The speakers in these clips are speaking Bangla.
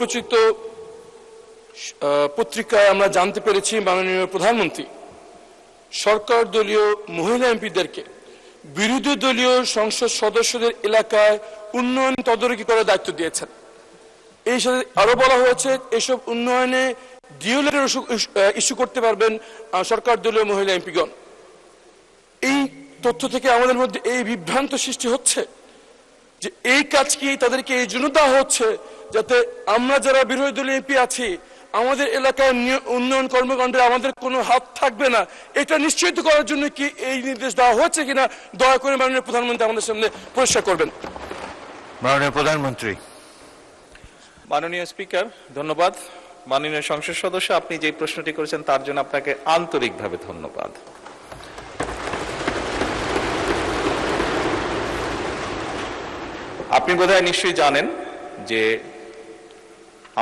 প্রচিত পত্রিকায় আমরা জানতে পেরেছি মাননীয় প্রধানমন্ত্রী সরকার দলীয় মহিলা এমপিদেরকে বিরোধী দলীয় সংসদ সদস্যদের এলাকায় উন্নয়ন তদারকি করার দায়িত্ব দিয়েছেন। এই সাথে আরো বলা হয়েছে এসব উন্নয়নে ডিও লেটার ইস্যু করতে পারবেন সরকার দলীয় মহিলা এমপিগণ। এই তথ্য থেকে আমাদের মধ্যে এই বিভ্রান্ত সৃষ্টি হচ্ছে যে এই কাজ কি তাদেরকে এই জন্য দেওয়া হচ্ছে যাতে আমরা যারা বিরোধী দলীয় এমপি আছি আমাদের এলাকায় উন্নয়ন কর্মকাণ্ডে আমাদের কোনো হাত থাকবে না, এটা নিশ্চিত করার জন্য কি এই নির্দেশ দেওয়া হচ্ছে কিনা দয়া করে মাননীয় প্রধানমন্ত্রী আমাদের সামনে পরিষ্কার করবেন। মাননীয় প্রধানমন্ত্রী। মাননীয় স্পিকার, ধন্যবাদ। মাননীয় সংসদ সদস্য, আপনি যে প্রশ্নটি করেছেন তার জন্য আপনাকে আন্তরিকভাবে ধন্যবাদ। আপনি বোধহয় নিশ্চয়ই জানেন যে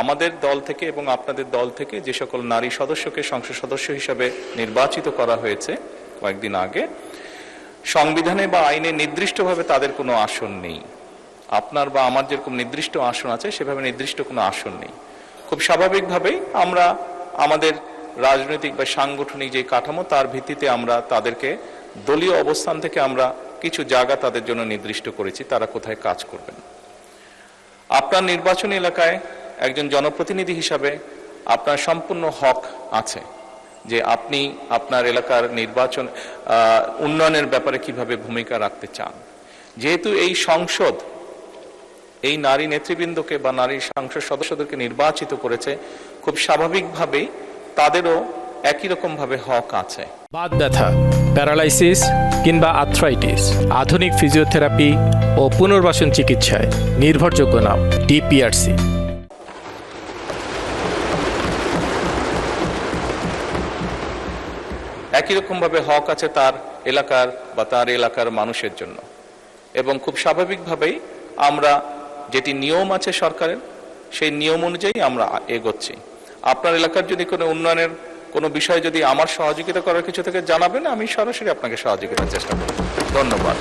আমাদের দল থেকে এবং আপনাদের দল থেকে যে সকল নারী সদস্যকে সংসদ সদস্য হিসেবে নির্বাচিত করা হয়েছে কয়েকদিন আগে, সংবিধানে বা আইনে নির্দিষ্টভাবে তাদের কোনো আসন নেই। আপনার বা আমার যেরকম নির্দিষ্ট আসন আছে সেভাবে নির্দিষ্ট কোনো আসন নেই। খুব স্বাভাবিকভাবেই আমরা আমাদের রাজনৈতিক বা সাংগঠনিক যে কাঠামো তার ভিত্তিতে আমরা তাদেরকে দলীয় অবস্থান থেকে আমরা কিছু জায়গা তাদের জন্য নির্দিষ্ট করেছি তারা কোথায় কাজ করবেন। আপনার নির্বাচনী এলাকায় একজন জনপ্রতিনিধি হিসাবে আপনার সম্পূর্ণ হক আছে যে আপনি আপনার এলাকার নির্বাচন উন্নয়নের ব্যাপারে কিভাবে ভূমিকা রাখতে চান। যেহেতু এই সংসদ এই নারী নেতৃবৃন্দকে বা নারী সংসদ সদস্যদেরকে নির্বাচিত করেছে, খুব স্বাভাবিকভাবেই তাদেরও একই রকম ভাবে হক আছে। বাত ব্যথা, প্যারালাইসিস কিংবা আর্থ্রাইটিস, আধুনিক ফিজিওথেরাপি ও পুনর্বাসন চিকিৎসায় নির্ভরযোগ্য নাম ডিপিআরসি। একই রকম ভাবে হক আছে তার এলাকার বা তার এলাকার মানুষের জন্য, এবং খুব স্বাভাবিকভাবেই আমরা যেটি নিয়ম আছে সরকারের সেই নিয়ম অনুযায়ী আমরা এগোচ্ছি। আপনার এলাকার যদি কোনো উন্নয়নের কোনো বিষয় যদি আমার সহযোগিতা করার কিছু থেকে জানাবেন, আমি সরাসরি আপনাকে সহযোগিতার চেষ্টা করব। ধন্যবাদ।